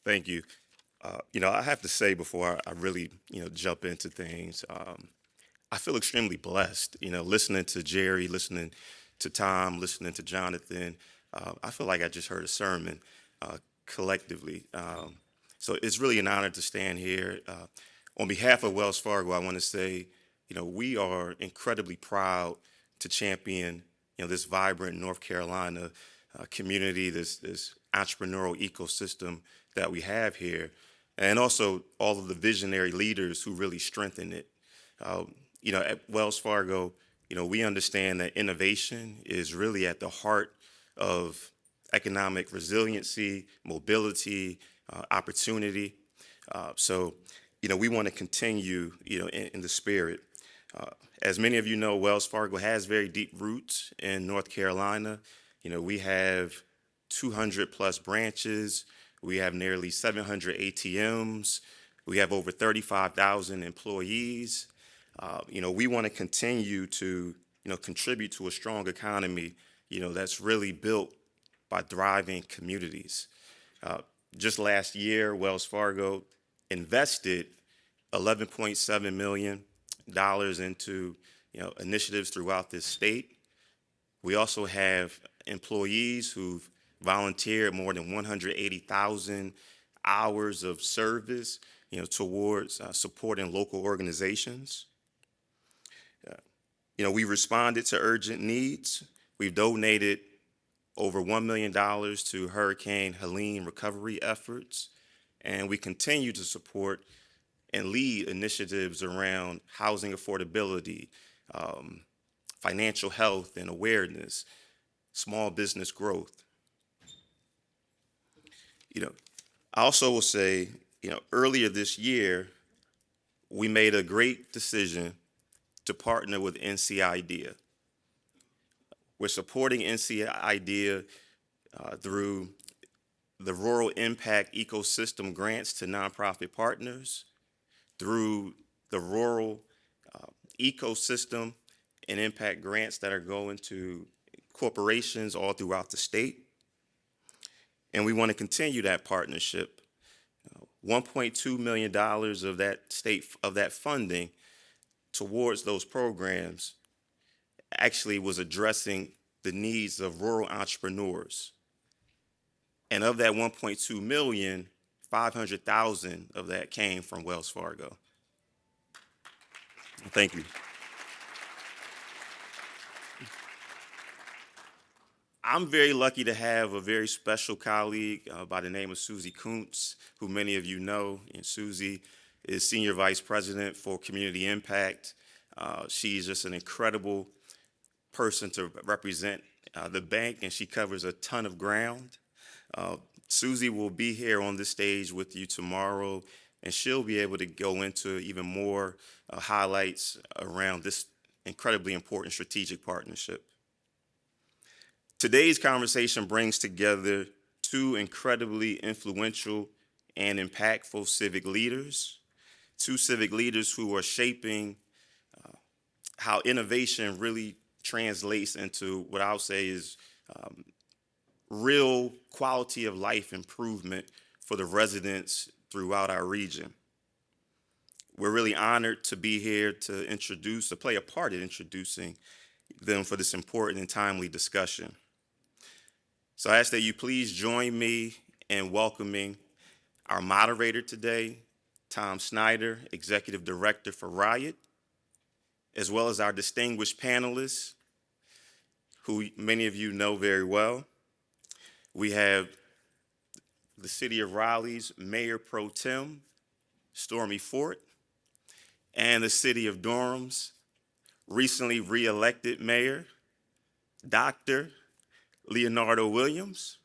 Thank you. I have to say before I really, jump into things, I feel extremely blessed, listening to Jerry, listening to Tom, listening to Jonathan. I feel like I just heard a sermon collectively. So it's really an honor to stand here. On behalf of Wells Fargo, I want to say, we are incredibly proud to champion, this vibrant North Carolina community, this entrepreneurial ecosystem that we have here, and also all of the visionary leaders who really strengthen it. Uh, at Wells Fargo, we understand that innovation is really at the heart of economic resiliency, mobility, opportunity. So, we want to continue, in the spirit. Uh, as many of you know, Wells Fargo has very deep roots in North Carolina. We have 200 plus branches. We have nearly 700 ATMs. We have over 35,000 employees. We want to continue to, contribute to a strong economy, that's really built by thriving communities. Uh, just last year, Wells Fargo invested $11.7 million into, initiatives throughout this state. We also have employees who've volunteered more than 180,000 hours of service, towards supporting local organizations. Uh, we responded to urgent needs. We've donated over $1 million to Hurricane Helene recovery efforts, and we continue to support and lead initiatives around housing affordability, um, financial health and awareness, small business growth. You know, I also will say, earlier this year, we made a great decision to partner with NC IDEA. We're supporting NC IDEA through the Rural Impact Ecosystem grants to nonprofit partners, through the rural uh, ecosystem and impact grants that are going to corporations all throughout the state. And we want to continue that partnership. $1.2 million of that funding towards those programs actually was addressing the needs of rural entrepreneurs. And of that 1.2 million, 500,000 of that came from Wells Fargo. Thank you. I'm very lucky to have a very special colleague by the name of Susie Kuntz, who many of you know. And Susie is Senior Vice President for Community Impact. She's just an incredible person to represent the bank, and she covers a ton of ground. Uh, Susie will be here on this stage with you tomorrow, and she'll be able to go into even more highlights around this incredibly important strategic partnership. Today's conversation brings together two incredibly influential and impactful civic leaders, two civic leaders who are shaping how innovation really translates into what I'll say is um, real quality of life improvement for the residents throughout our region. We're really honored to be here to play a part in introducing them for this important and timely discussion. So I ask that you please join me in welcoming our moderator today, Tom Snyder, Executive Director for Riot, as well as our distinguished panelists, who many of you know very well. We have the City of Raleigh's Mayor Pro Tem, Stormy Fort, and the City of Durham's recently re-elected Mayor, Dr. Leonardo Williams.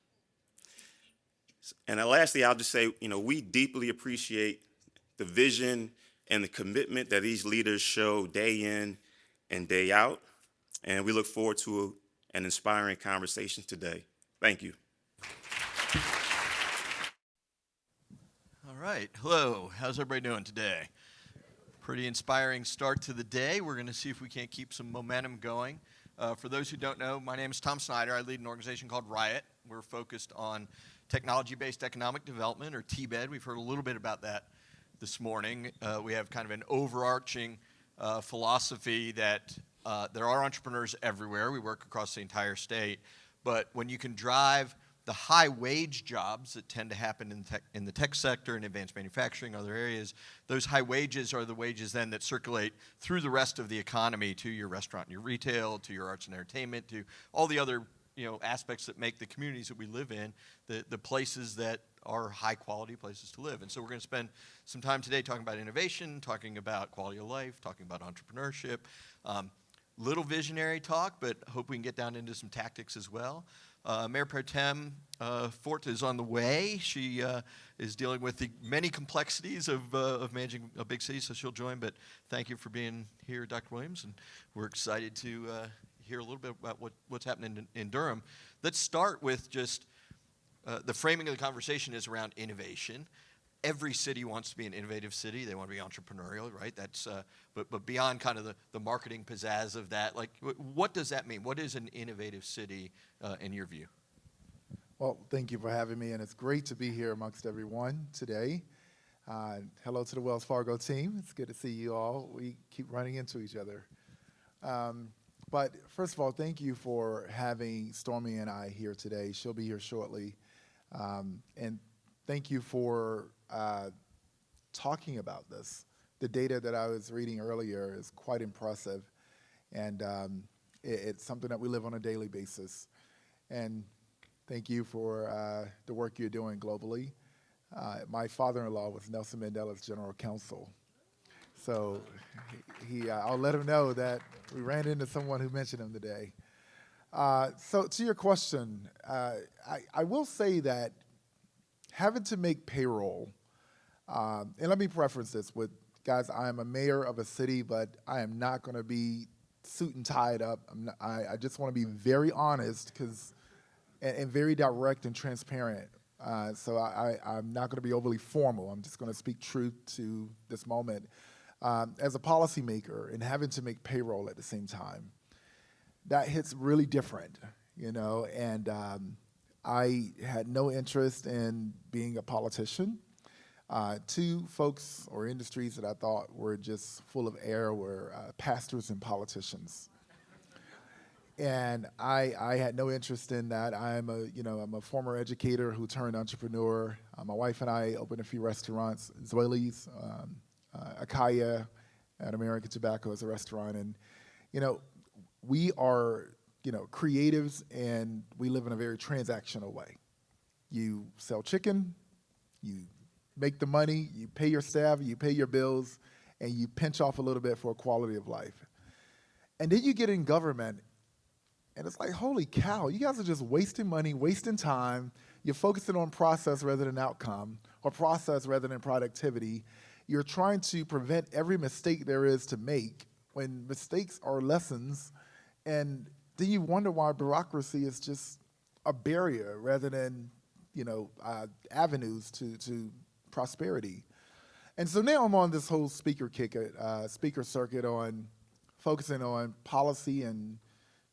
And lastly, I'll just say, we deeply appreciate the vision and the commitment that these leaders show day in and day out. And we look forward to an inspiring conversation today. Thank you. All right. Hello. How's everybody doing today? Pretty inspiring start to the day. We're going to see if we can't keep some momentum going. For those who don't know, my name is Tom Snyder. I lead an organization called Riot. We're focused on technology-based economic development, or TBED. We've heard a little bit about that this morning. We have kind of an overarching philosophy that there are entrepreneurs everywhere. We work across the entire state. But when you can drive the high wage jobs that tend to happen in the tech sector and advanced manufacturing, other areas, those high wages are the wages then that circulate through the rest of the economy to your restaurant and your retail, to your arts and entertainment, to all the other aspects that make the communities that we live in the places that are high quality places to live. And so we're going to spend some time today talking about innovation, talking about quality of life, talking about entrepreneurship. Little visionary talk, but hope we can get down into some tactics as well. Mayor Pro Tem Fort is on the way. She is dealing with the many complexities of managing a big city, so she'll join. But thank you for being here, Dr. Williams, and we're excited to hear a little bit about what's happening in Durham. Let's start with just the framing of the conversation is around innovation. Every city wants to be an innovative city. They want to be entrepreneurial, right? That's but beyond kind of the marketing pizzazz of that, like what does that mean? What is an innovative city in your view? Well, thank you for having me, and it's great to be here amongst everyone today. Hello to the Wells Fargo team. It's good to see you all. We keep running into each other. But first of all, thank you for having Stormy and I here today. She'll be here shortly. And thank you for talking about this. The data that I was reading earlier is quite impressive, and it's something that we live on a daily basis. And thank you for the work you're doing globally. My father-in-law was Nelson Mandela's general counsel, so I'll let him know that we ran into someone who mentioned him today. So to your question, I will say that having to make payroll, and let me preface this with, guys, I am a mayor of a city, but I am not going to be suit and tied up. I just want to be very honest and very direct and transparent. So I'm not going to be overly formal. I'm just going to speak truth to this moment. As a policymaker and having to make payroll at the same time, that hits really different, and I had no interest in being a politician. Two folks or industries that I thought were just full of air were pastors and politicians. And I had no interest in that. I'm a former educator who turned entrepreneur. My wife and I opened a few restaurants, Zoili's, Akaya, at American Tobacco as a restaurant. And, we are, creatives, and we live in a very transactional way. You sell chicken, you make the money, you pay your staff, you pay your bills, and you pinch off a little bit for quality of life. And then you get in government, and it's like, holy cow, you guys are just wasting money, wasting time. You're focusing on process rather than outcome, or process rather than productivity. You're trying to prevent every mistake there is to make when mistakes are lessons, and then you wonder why bureaucracy is just a barrier rather than, avenues to prosperity. And so now I'm on this whole speaker circuit on focusing on policy and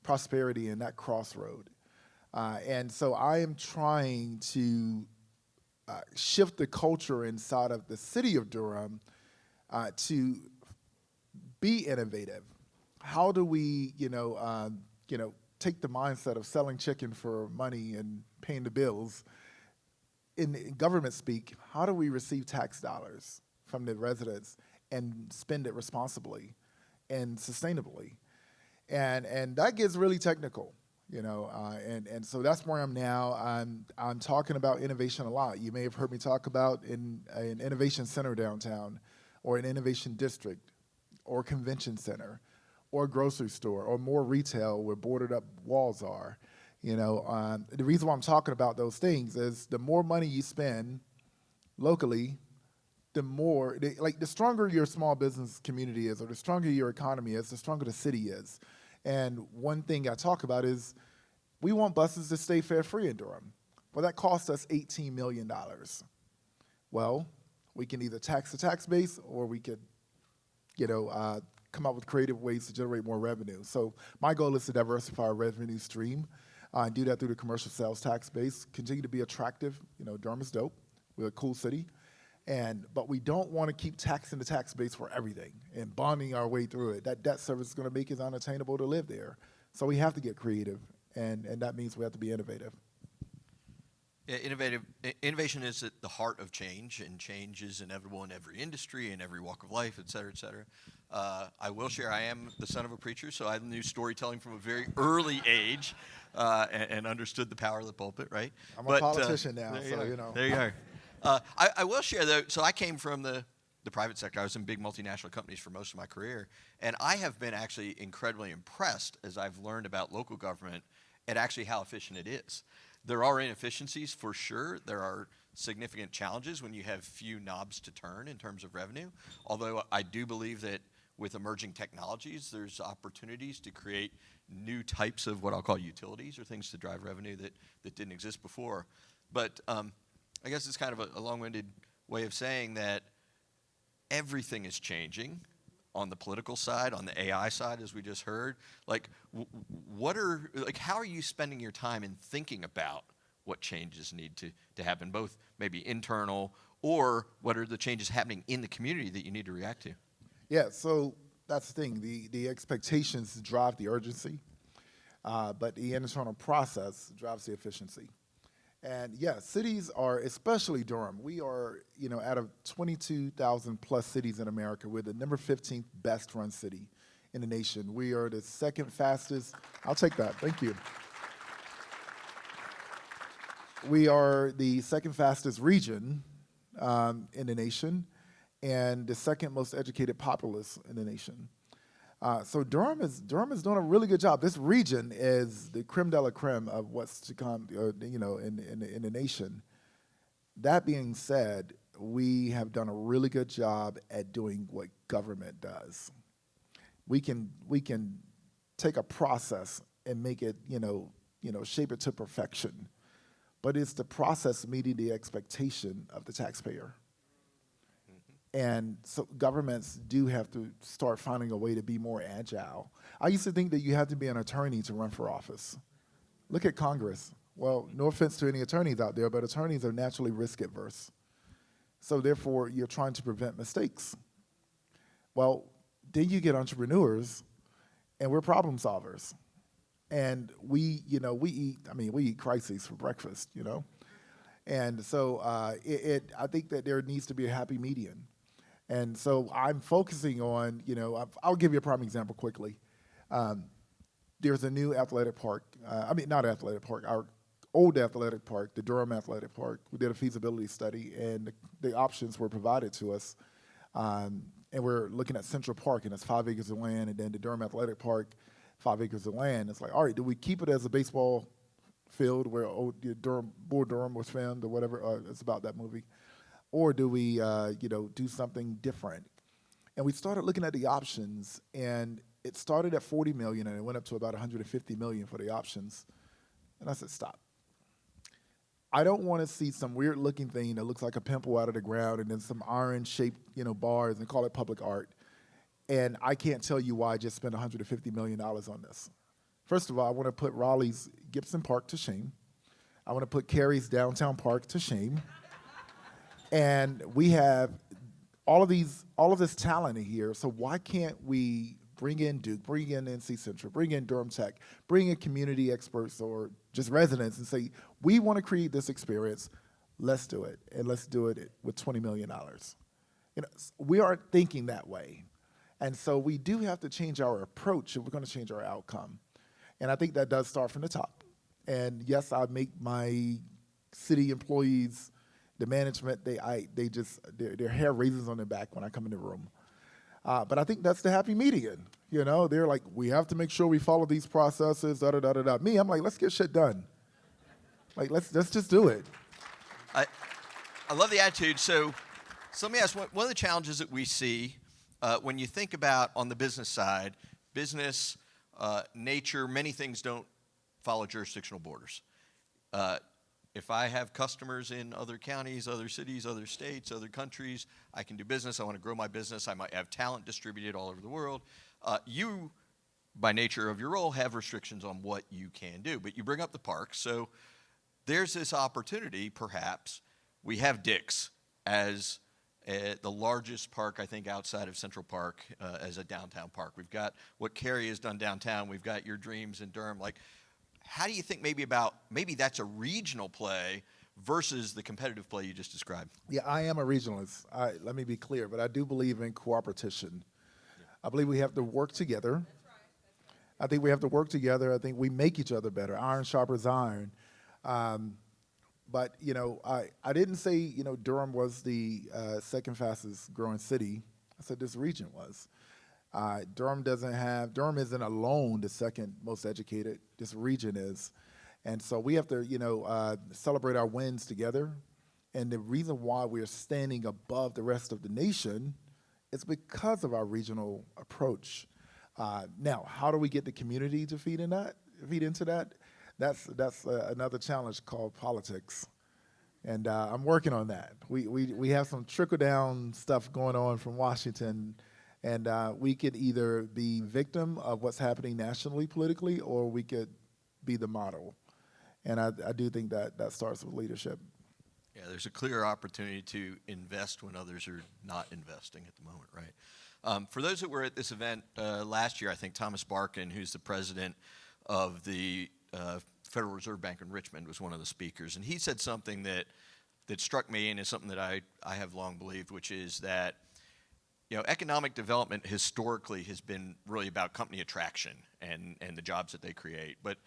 prosperity and that crossroad. And so I am trying to shift the culture inside of the city of Durham to be innovative. How do we, take the mindset of selling chicken for money and paying the bills? In government speak, how do we receive tax dollars from the residents and spend it responsibly and sustainably? And that gets really technical, and so that's where I'm now. I'm talking about innovation a lot. You may have heard me talk about an innovation center downtown, or an innovation district, or convention center, or a grocery store, or more retail where boarded up walls are. The reason why I'm talking about those things is the more money you spend locally, the stronger your small business community is, or the stronger your economy is, the stronger the city is. And one thing I talk about is we want buses to stay fare free in Durham. Well, that costs us $18 million. Well, we can either tax the tax base, or we could, come up with creative ways to generate more revenue. So my goal is to diversify our revenue stream. and do that through the commercial sales tax base. Continue to be attractive. Durham is dope. We're a cool city. But we don't want to keep taxing the tax base for everything and bonding our way through it. That debt service is going to make it unattainable to live there. So we have to get creative, and that means we have to be innovative. Yeah, innovation is at the heart of change, and change is inevitable in every industry, in every walk of life, et cetera, et cetera. I will share, I am the son of a preacher, so I knew storytelling from a very early age and understood the power of the pulpit, right? I'm a politician now, there so you are. There you are. I will share, though, so I came from the private sector. I was in big multinational companies for most of my career, and I have been actually incredibly impressed as I've learned about local government at actually how efficient it is. There are inefficiencies for sure. There are significant challenges when you have few knobs to turn in terms of revenue, although I do believe that with emerging technologies, there's opportunities to create new types of what I'll call utilities or things to drive revenue that didn't exist before. But I guess it's kind of a long-winded way of saying that everything is changing on the political side, on the AI side, as we just heard. Like, how are you spending your time in thinking about what changes need to happen, both maybe internal, or what are the changes happening in the community that you need to react to? Yeah, so that's the thing. The expectations drive the urgency, but the internal process drives the efficiency. And yeah, cities are, especially Durham, we are, out of 22,000 plus cities in America, we're the number 15th best run city in the nation. We are the second fastest, I'll take that, thank you. We are the second fastest region in the nation and the second most educated populace in the nation. So Durham is doing a really good job. This region is the creme de la creme of what's to come, in the nation. That being said, we have done a really good job at doing what government does. We can take a process and make it, shape it to perfection, but it's the process meeting the expectation of the taxpayer. And so governments do have to start finding a way to be more agile. I used to think that you had to be an attorney to run for office. Look at Congress. Well, no offense to any attorneys out there, but attorneys are naturally risk adverse. So therefore, you're trying to prevent mistakes. Well, then you get entrepreneurs, and we're problem solvers. And we eat crises for breakfast, And so I think that there needs to be a happy median. And so I'm focusing on, I'll give you a prime example quickly. There's a new athletic park, not athletic park, our old athletic park, the Durham Athletic Park. We did a feasibility study, and the options were provided to us. And we're looking at Central Park, and it's 5 acres of land, and then the Durham Athletic Park, 5 acres of land. It's like, all right, do we keep it as a baseball field where Bull Durham was filmed or whatever? It's about that movie. Or do we, do something different? And we started looking at the options, and it started at $40 million, and it went up to about $150 million for the options. And I said, stop. I don't want to see some weird-looking thing that looks like a pimple out of the ground, and then some iron-shaped, bars, and call it public art. And I can't tell you why I just spent $150 million on this. First of all, I want to put Raleigh's Gibson Park to shame. I want to put Cary's Downtown Park to shame. And we have all of this talent in here, so why can't we bring in Duke, bring in NC Central, bring in Durham Tech, bring in community experts or just residents and say, we want to create this experience, let's do it, and let's do it with $20 million. We aren't thinking that way. And so we do have to change our approach if we're going to change our outcome. And I think that does start from the top. And yes, I make my city employees, the management, their hair raises on their back when I come in the room. But I think that's the happy median. They're like, we have to make sure we follow these processes, da-da-da-da-da. Me, I'm like, let's get shit done. Like, let's just do it. I love the attitude. So let me ask, one of the challenges that we see when you think about on the business side, business, nature, many things don't follow jurisdictional borders. If I have customers in other counties, other cities, other states, other countries, I can do business. I want to grow my business. I might have talent distributed all over the world. You by nature of your role, have restrictions on what you can do. But you bring up the parks, so there's this opportunity, perhaps. We have Dick's as the largest park, I think, outside of Central Park as a downtown park. We've got what Carrie has done downtown. We've got Your Dreams in Durham. Like, how do you think maybe that's a regional play versus the competitive play you just described? Yeah, I am a regionalist. Let me be clear, but I do believe in cooperation. I believe we have to work together. I think we have to work together. I think we make each other better. Iron sharpens iron. But I didn't say Durham was the second fastest growing city. I said this region was. Durham isn't alone the second most educated. This region is. And so we have to, celebrate our wins together. And the reason why we're standing above the rest of the nation is because of our regional approach. Now, how do we get the community to feed into that? That's another challenge called politics. And I'm working on that. We have some trickle-down stuff going on from Washington, and we could either be victim of what's happening nationally politically, or we could be the model. And I do think that starts with leadership. Yeah, there's a clear opportunity to invest when others are not investing at the moment, right? For those that were at this event last year, I think Thomas Barkin, who's the president of the Federal Reserve Bank in Richmond, was one of the speakers. And he said something that struck me and is something that I have long believed, which is that economic development historically has been really about company attraction and the jobs that they create. But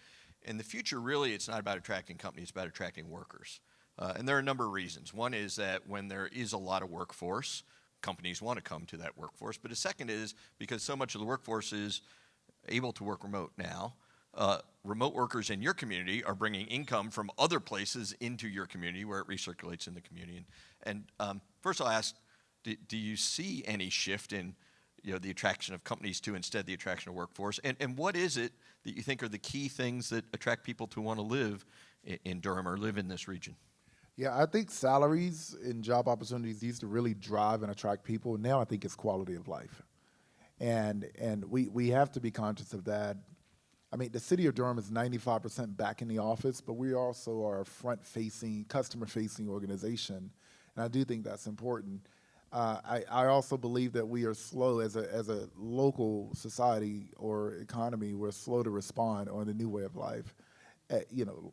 in the future, really, it's not about attracting companies, it's about attracting workers. And there are a number of reasons. One is that when there is a lot of workforce, companies want to come to that workforce. But a second is because so much of the workforce is able to work remote now, remote workers in your community are bringing income from other places into your community where it recirculates in the community. And first I'll ask, do you see any shift in the attraction of companies to instead the attraction of workforce? And what is it that you think are the key things that attract people to want to live in Durham or live in this region? Yeah, I think salaries and job opportunities used to really drive and attract people. Now I think it's quality of life. And we have to be conscious of that. I mean, the city of Durham is 95% back in the office, but we also are a front-facing, customer-facing organization, and I do think that's important. I also believe that we are slow as a local society or economy. We're slow to respond on the new way of life. It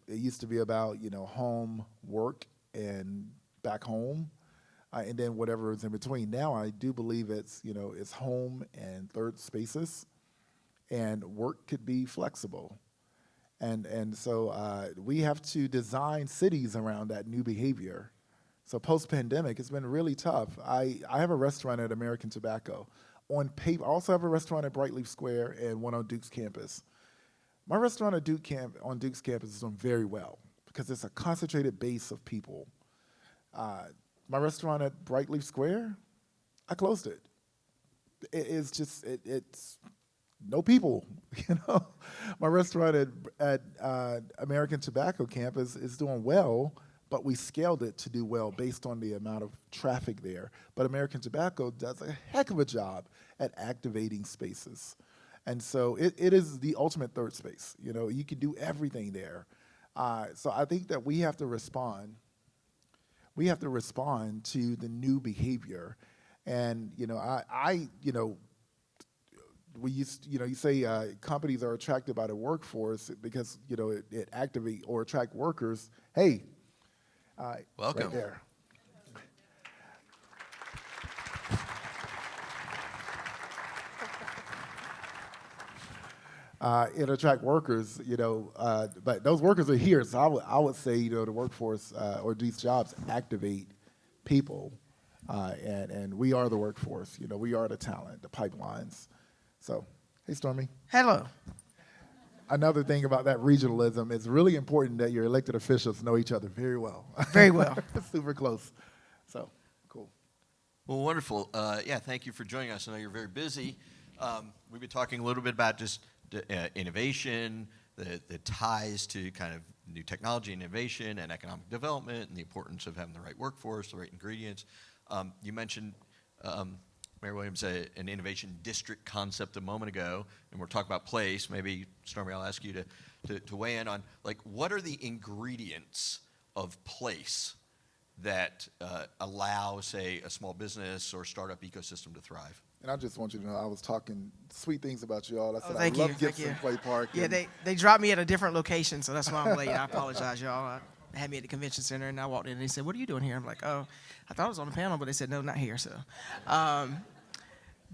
used to be about home, work, and back home, and then whatever is in between. Now I do believe it's home and third spaces. And work could be flexible. And so we have to design cities around that new behavior. So post-pandemic, it's been really tough. I have a restaurant at American Tobacco. On paper, I also have a restaurant at Brightleaf Square and one on Duke's campus. My restaurant on Duke's campus is doing very well because it's a concentrated base of people. My restaurant at Brightleaf Square, I closed it. It's no people, My restaurant at American Tobacco campus is doing well, but we scaled it to do well based on the amount of traffic there. But American Tobacco does a heck of a job at activating spaces. And so it is the ultimate third space. You can do everything there. So I think that we have to respond. We have to respond to the new behavior. And, we used, you say companies are attracted by the workforce because, it activate or attract workers. Hey, welcome. Right there. It attract workers, but those workers are here. So I would say, the workforce or these jobs activate people, and we are the workforce. We are the talent, the pipelines. So, hey, Stormy. Hello. Another thing about that regionalism, it's really important that your elected officials know each other very well. Very well. Super close. So, cool. Well, wonderful. Thank you for joining us. I know you're very busy. We've been talking a little bit about just innovation, the ties to kind of new technology innovation and economic development and the importance of having the right workforce, the right ingredients. You mentioned Mayor Williams said an innovation district concept a moment ago, and we're talking about place. Maybe, Stormy, I'll ask you to weigh in on, like, what are the ingredients of place that allow, say, a small business or startup ecosystem to thrive? And I just want you to know, I was talking sweet things about you all. I said, I Thank you. love Thank Gibson you. Play Park. Yeah, and they dropped me at a different location, so that's why I'm late. I apologize, y'all. They had me at the convention center, and I walked in, and they said, "What are you doing here?" I'm like, "Oh, I thought I was on the panel," but they said, "No, not here." So,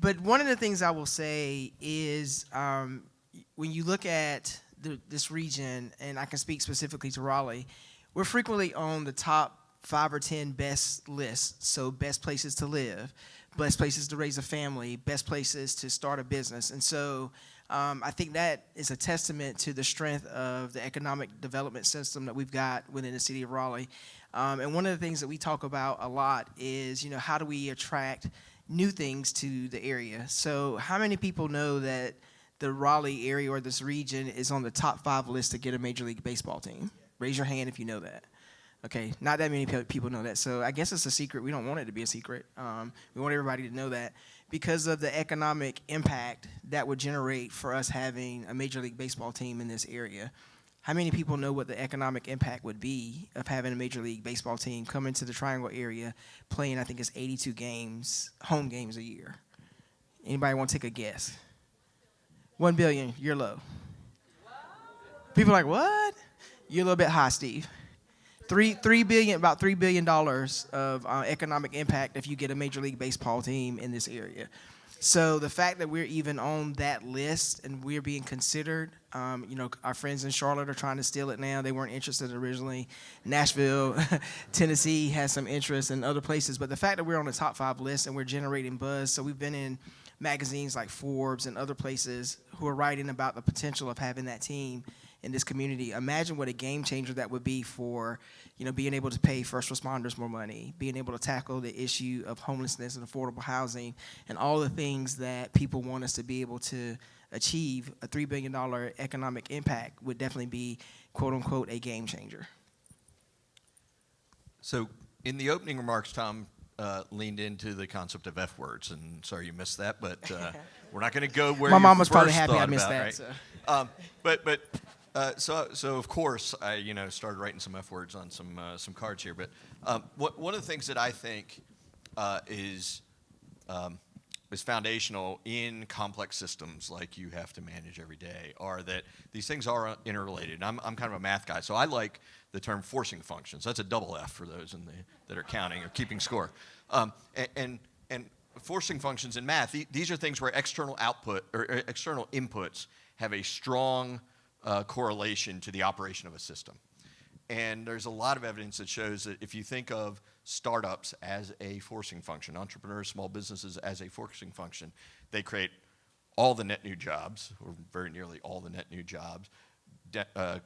but one of the things I will say is when you look at this region, and I can speak specifically to Raleigh, we're frequently on the top 5 or 10 best lists. So best places to live, best places to raise a family, best places to start a business. And so I think that is a testament to the strength of the economic development system that we've got within the city of Raleigh. And one of the things that we talk about a lot is, how do we attract new things to the area? So how many people know that the Raleigh area or this region is on the top 5 list to get a Major League Baseball team? Raise your hand if you know that. Okay, not that many people know that. So I guess it's a secret. We don't want it to be a secret. We want everybody to know that because of the economic impact that would generate for us having a Major League Baseball team in this area. How many people know what the economic impact would be of having a Major League Baseball team come into the Triangle area playing, I think it's 82 games, home games a year? Anybody want to take a guess? 1 billion, you're low. People are like, what? You're a little bit high, Steve. About $3 billion of economic impact if you get a Major League Baseball team in this area. So the fact that we're even on that list and we're being considered, our friends in Charlotte are trying to steal it now. They weren't interested originally. Nashville, Tennessee has some interest in other places. But the fact that we're on the top 5 list and we're generating buzz, so we've been in magazines like Forbes and other places who are writing about the potential of having that team in this community. Imagine what a game changer that would be for, being able to pay first responders more money, being able to tackle the issue of homelessness and affordable housing, and all the things that people want us to be able to achieve. A $3 billion economic impact would definitely be, quote unquote, a game changer. So in the opening remarks, Tom leaned into the concept of F words, and sorry you missed that, but we're not going to go where My you mom was probably first happy I thought missed about, that. right? So of course I started writing some F words on some cards here. But one of the things that I think is foundational in complex systems like you have to manage every day are that these things are interrelated. And I'm kind of a math guy, so I like the term forcing functions. That's a double F for those that are counting or keeping score. And forcing functions in math, these are things where external output or external inputs have a strong correlation to the operation of a system. And there's a lot of evidence that shows that if you think of startups as a forcing function, entrepreneurs, small businesses as a forcing function, they create all the net new jobs, or very nearly all the net new jobs,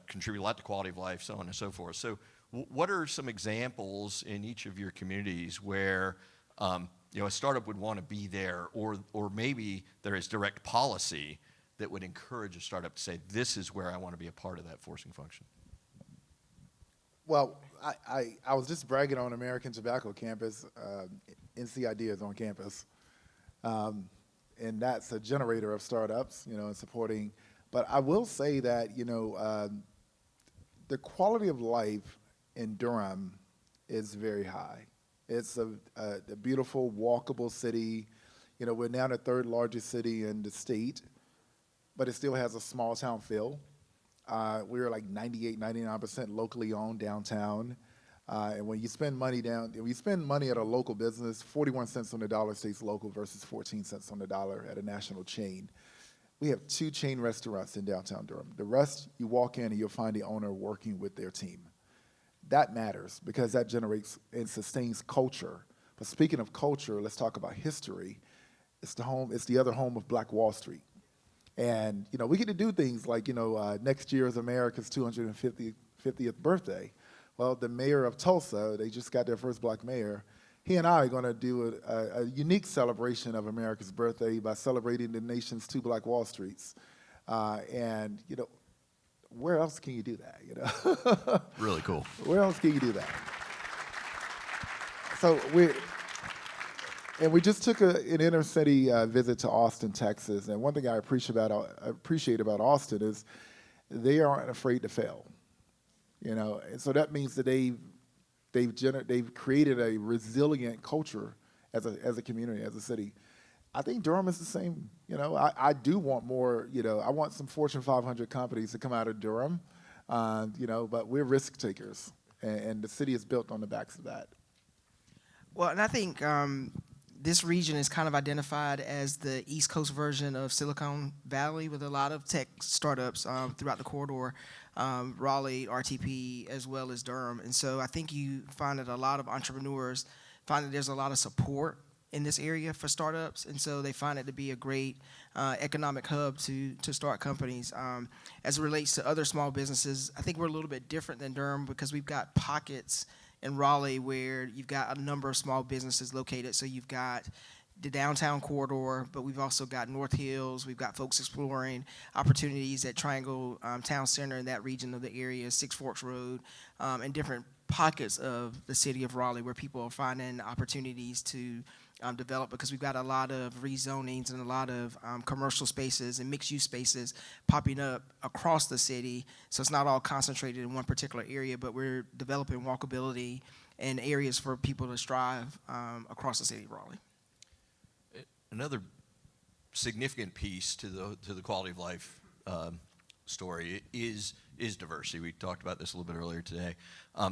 contribute a lot to quality of life, so on and so forth. So what are some examples in each of your communities where a startup would want to be there, or maybe there is direct policy that would encourage a startup to say, this is where I want to be a part of that forcing function? Well, I was just bragging on American Tobacco Campus. NC Ideas on campus. And that's a generator of startups, and supporting. But I will say that, the quality of life in Durham is very high. It's a beautiful, walkable city. We're now the 3rd largest city in the state, but it still has a small town feel. We're like 98, 99% locally owned downtown. And when you spend money at a local business, 41 cents on the dollar stays local versus 14 cents on the dollar at a national chain. We have 2 chain restaurants in downtown Durham. The rest, you walk in and you'll find the owner working with their team. That matters because that generates and sustains culture. But speaking of culture, let's talk about history. It's the other home of Black Wall Street. And, we get to do things like, next year is America's 250th birthday. Well, the mayor of Tulsa, they just got their first Black mayor. He and I are going to do a unique celebration of America's birthday by celebrating the nation's 2 Black Wall Streets. And, where else can you do that, Really cool. Where else can you do that? So And we just took an inner city visit to Austin, Texas. And one thing I appreciate about Austin is they aren't afraid to fail. And so that means that they've created a resilient culture as a community, as a city. I think Durham is the same. I do want more. I want some Fortune 500 companies to come out of Durham. But we're risk takers, and the city is built on the backs of that. Well, and I think this region is kind of identified as the East Coast version of Silicon Valley, with a lot of tech startups throughout the corridor, Raleigh, RTP, as well as Durham. And so I think you find that a lot of entrepreneurs find that there's a lot of support in this area for startups, and so they find it to be a great economic hub to start companies. As it relates to other small businesses, I think we're a little bit different than Durham because we've got pockets in Raleigh where you've got a number of small businesses located. So you've got the downtown corridor, but we've also got North Hills. We've got folks exploring opportunities at Triangle Town Center in that region of the area, Six Forks Road, and different pockets of the city of Raleigh where people are finding opportunities to develop, because we've got a lot of rezonings and a lot of commercial spaces and mixed-use spaces popping up across the city. So it's not all concentrated in one particular area, but we're developing walkability and areas for people to strive across the city of Raleigh. Another significant piece to the quality of life story is diversity. We talked about this a little bit earlier today.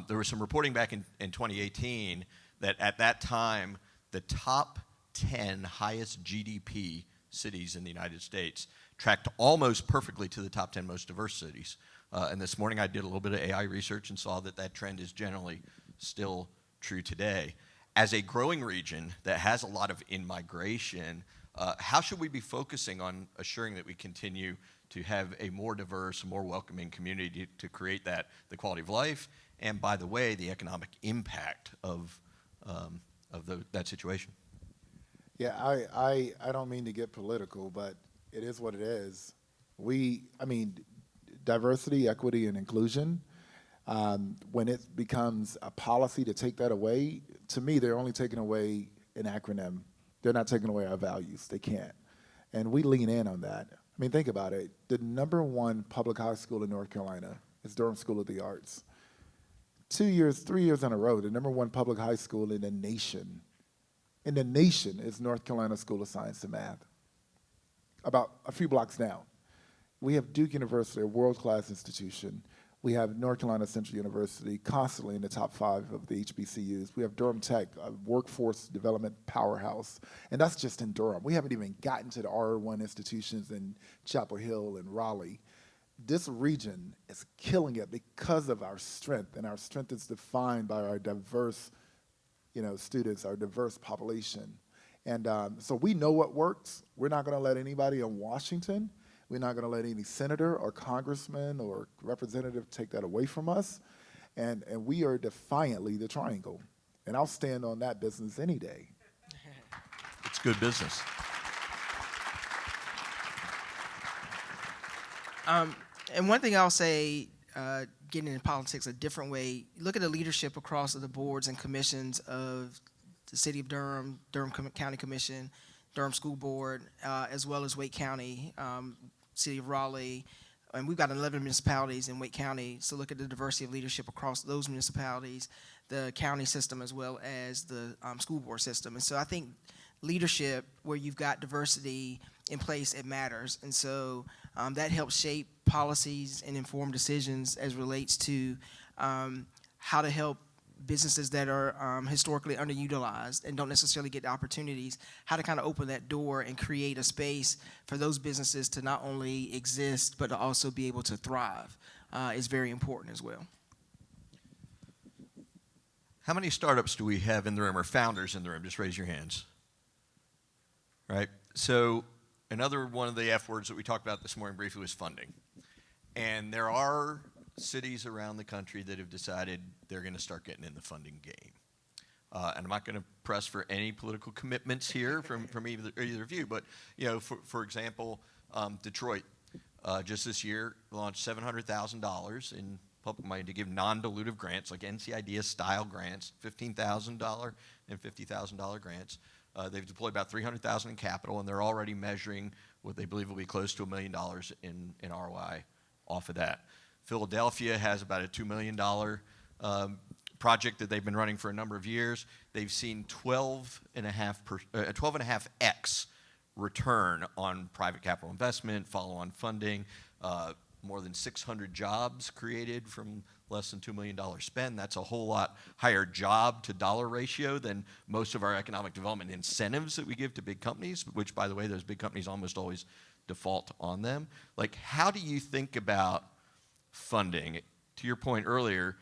There was some reporting back in 2018 that at that time, the top 10 highest GDP cities in the United States tracked almost perfectly to the top 10 most diverse cities. And this morning I did a little bit of AI research and saw that trend is generally still true today. As a growing region that has a lot of in-migration, how should we be focusing on assuring that we continue to have a more diverse, more welcoming community to create the quality of life, and, by the way, the economic impact of that situation? Yeah, I don't mean to get political, but it is what it is. Diversity, equity, and inclusion, when it becomes a policy to take that away, to me, they're only taking away an acronym. They're not taking away our values. They can't. And we lean in on that. Think about it. The #1 public high school in North Carolina is Durham School of the Arts. 3 years in a row, the #1 public high school in the nation is North Carolina School of Science and Math. About a few blocks down, we have Duke University, a world-class institution. We have North Carolina Central University, constantly in the top 5 of the HBCUs. We have Durham Tech, a workforce development powerhouse, and that's just in Durham. We haven't even gotten to the R1 institutions in Chapel Hill and Raleigh. This region is killing it because of our strength, and our strength is defined by our diverse, students, our diverse population. And so we know what works. We're not going to let anybody in Washington, we're not going to let any senator or congressman or representative take that away from us. And we are defiantly the Triangle. And I'll stand on that business any day. It's good business. And one thing I'll say, getting into politics a different way, look at the leadership across the boards and commissions of the City of Durham, Durham County Commission, Durham School Board, as well as Wake County, City of Raleigh, and we've got 11 municipalities in Wake County, so look at the diversity of leadership across those municipalities, the county system, as well as the school board system. And so I think leadership, where you've got diversity in place, it matters. And so that helps shape policies and inform decisions as relates to how to help businesses that are historically underutilized and don't necessarily get the opportunities, how to kind of open that door and create a space for those businesses to not only exist, but to also be able to thrive is very important as well. How many startups do we have in the room, or founders in the room? Just raise your hands. Right? So another one of the F words that we talked about this morning briefly was funding. And there are cities around the country that have decided they're going to start getting in the funding game. And I'm not going to press for any political commitments here from either of you, but for example, Detroit just this year launched $700,000 in public money to give non-dilutive grants, like NCIDEA-style grants, $15,000 and $50,000 grants. They've deployed about $300,000 in capital, and they're already measuring what they believe will be close to $1 million in ROI off of that. Philadelphia has about a $2 million project that they've been running for a number of years. They've seen 12.5x return on private capital investment, follow-on funding, more than 600 jobs created from less than $2 million spend. That's a whole lot higher job to dollar ratio than most of our economic development incentives that we give to big companies, which, by the way, those big companies almost always default on them. Like, how do you think about funding? To your point earlier,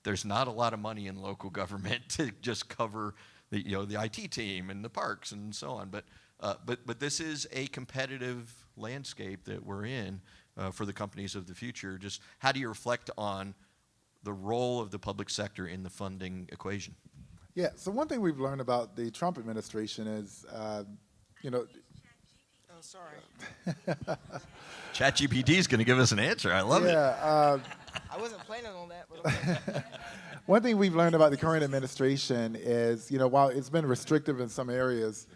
there's not a lot of money in local government to just cover the IT team and the parks and so on. But this is a competitive landscape that we're in for the companies of the future. Just how do you reflect on the role of the public sector in the funding equation? Yeah, so one thing we've learned about the Trump administration is, Oh, sorry. ChatGPT is going to give us an answer. I love it. I wasn't planning on that, but okay. One thing we've learned about the current administration is, while it's been restrictive in some areas,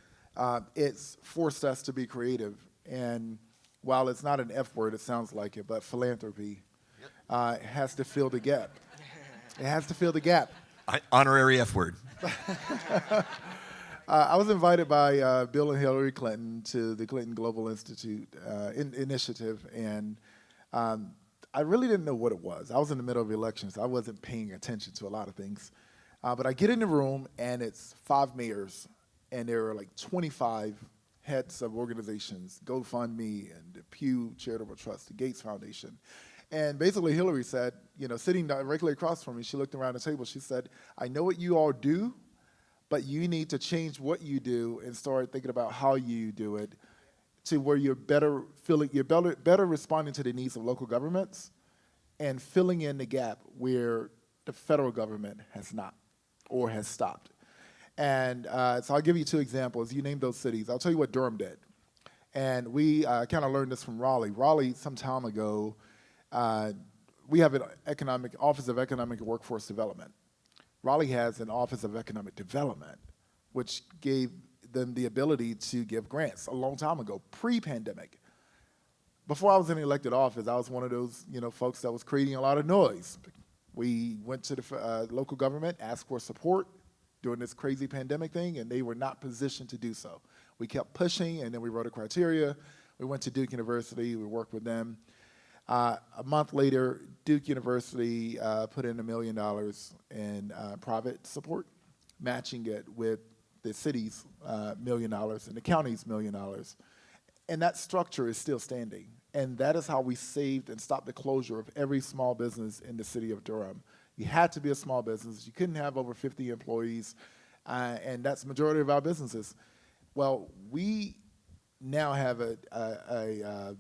it's forced us to be creative. And while it's not an F word, it sounds like it, but philanthropy has to fill the gap. It has to fill the gap. Honorary F word. I was invited by Bill and Hillary Clinton to the Clinton Global Institute initiative, and I really didn't know what it was. I was in the middle of elections. I wasn't paying attention to a lot of things. But I get in the room, and it's 5 mayors, and there are like 25 heads of organizations, GoFundMe and the Pew Charitable Trust, the Gates Foundation. And basically Hillary said, sitting directly across from me, she looked around the table, she said, I know what you all do, but you need to change what you do and start thinking about how you do it to where you're better responding to the needs of local governments and filling in the gap where the federal government has not or has stopped. And so I'll give you 2 examples. You named those cities. I'll tell you what Durham did. And we kind of learned this from Raleigh. Raleigh, some time ago, we have an Office of Economic and Workforce Development. Raleigh has an Office of Economic Development, which gave them the ability to give grants a long time ago, pre-pandemic. Before I was in elected office, I was one of those folks that was creating a lot of noise. We went to the local government, asked for support during this crazy pandemic thing, and they were not positioned to do so. We kept pushing, and then we wrote a criteria. We went to Duke University. We worked with them. A month later, Duke University put in $1 million in private support, matching it with the city's $1 million and the county's $1 million. And that structure is still standing. And that is how we saved and stopped the closure of every small business in the city of Durham. You had to be a small business. You couldn't have over 50 employees, and that's the majority of our businesses. Well, we now have a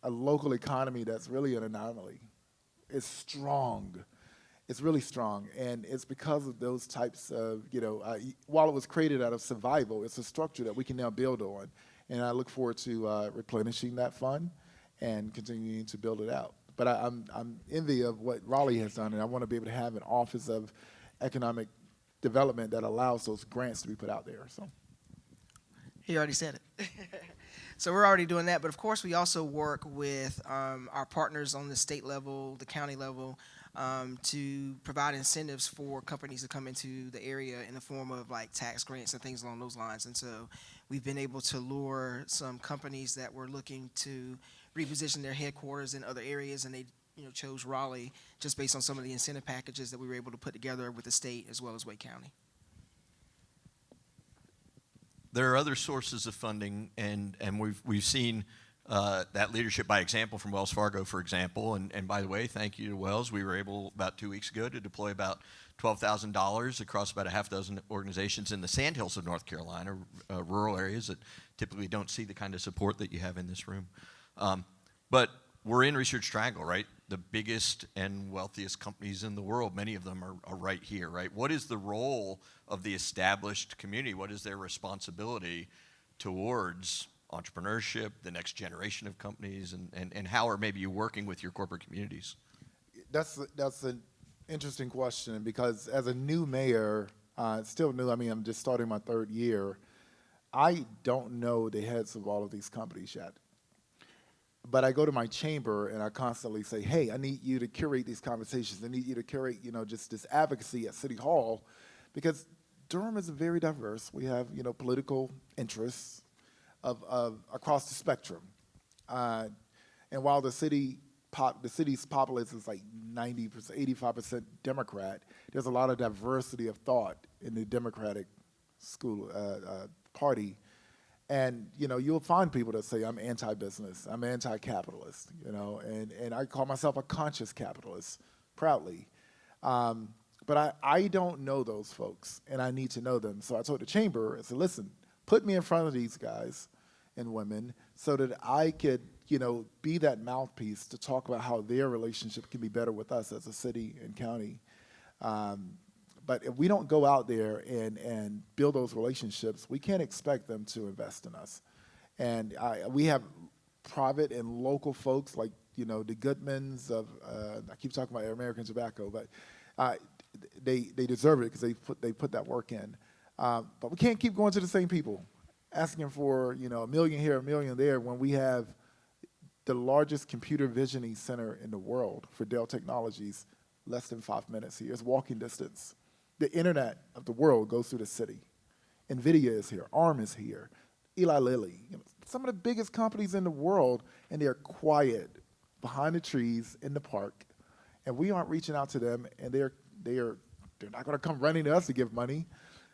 local economy that's really an anomaly. It's strong. It's really strong, and it's because of those types of, while it was created out of survival, it's a structure that we can now build on, and I look forward to replenishing that fund and continuing to build it out. But I'm envy of what Raleigh has done, and I want to be able to have an Office of Economic Development that allows those grants to be put out there. So He already said it. So we're already doing that, but of course we also work with our partners on the state level, the county level, to provide incentives for companies to come into the area in the form of like tax grants and things along those lines. And so we've been able to lure some companies that were looking to reposition their headquarters in other areas, and they chose Raleigh just based on some of the incentive packages that we were able to put together with the state as well as Wake County. There are other sources of funding, and we've seen that leadership by example from Wells Fargo, for example. And by the way, thank you to Wells. We were able about 2 weeks ago to deploy about $12,000 across about a half dozen organizations in the Sandhills of North Carolina, rural areas that typically don't see the kind of support that you have in this room. But we're in Research Triangle, right? The biggest and wealthiest companies in the world, many of them are right here, right? What is the role of the established community? What is their responsibility towards entrepreneurship, the next generation of companies, and how are maybe you working with your corporate communities? That's an interesting question because as a new mayor, still new. I mean, I'm just starting my third year. I don't know the heads of all of these companies yet. But I go to my chamber and I constantly say, hey, I need you to curate these conversations. I need you to curate, just this advocacy at City Hall because Durham is very diverse. We have, political interests of across the spectrum. And while the city's populace is like 90%, 85% Democrat, there's a lot of diversity of thought in the Democratic school party. And, you'll find people that say, I'm anti-business, I'm anti-capitalist, and I call myself a conscious capitalist, proudly. But I don't know those folks, and I need to know them. So I told the chamber, I said, listen, put me in front of these guys and women so that I could, be that mouthpiece to talk about how their relationship can be better with us as a city and county. But if we don't go out there and build those relationships, we can't expect them to invest in us. And we have private and local folks like, the Goodmans of, I keep talking about American Tobacco, but they deserve it because they put that work in. But we can't keep going to the same people, asking for, $1 million here, $1 million there, when we have the largest computer visioning center in the world for Dell Technologies, less than 5 minutes here. It's walking distance. The internet of the world goes through the city. NVIDIA is here. ARM is here. Eli Lilly. Some of the biggest companies in the world, and they're quiet behind the trees in the park, and we aren't reaching out to them, and they're not going to come running to us to give money.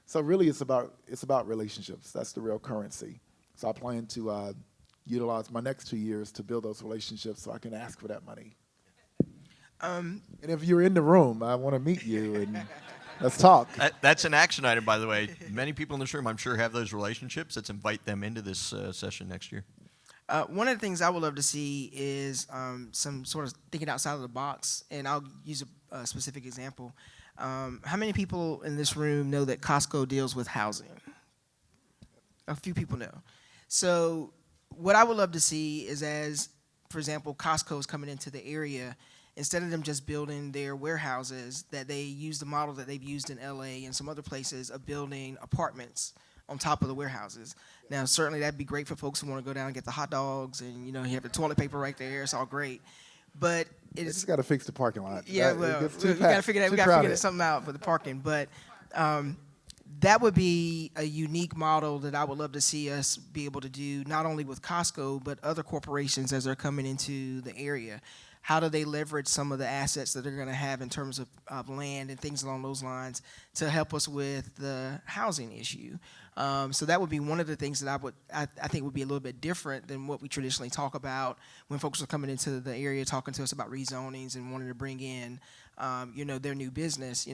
So really, it's about relationships. That's the real currency. So I plan to utilize my next 2 years to build those relationships so I can ask for that money. And if you're in the room, I want to meet you and let's talk. That's an action item, by the way. Many people in this room, I'm sure, have those relationships. Let's invite them into this session next year. One of the things I would love to see is some sort of thinking outside of the box, and I'll use a specific example. How many people in this room know that Costco deals with housing? A few people know. So what I would love to see is as, for example, Costco is coming into the area, instead of them just building their warehouses, that they use the model that they've used in LA and some other places of building apartments on top of the warehouses. Now, certainly that'd be great for folks who want to go down and get the hot dogs and, you have the toilet paper right there. It's all great. But They just got to fix the parking lot. Yeah, well, we got to figure something out for the parking. But that would be a unique model that I would love to see us be able to do, not only with Costco, but other corporations as they're coming into the area. How do they leverage some of the assets that they're going to have in terms of land and things along those lines to help us with the housing issue? So that would be one of the things that I think would be a little bit different than what we traditionally talk about when folks are coming into the area talking to us about rezonings and wanting to bring in, their new business.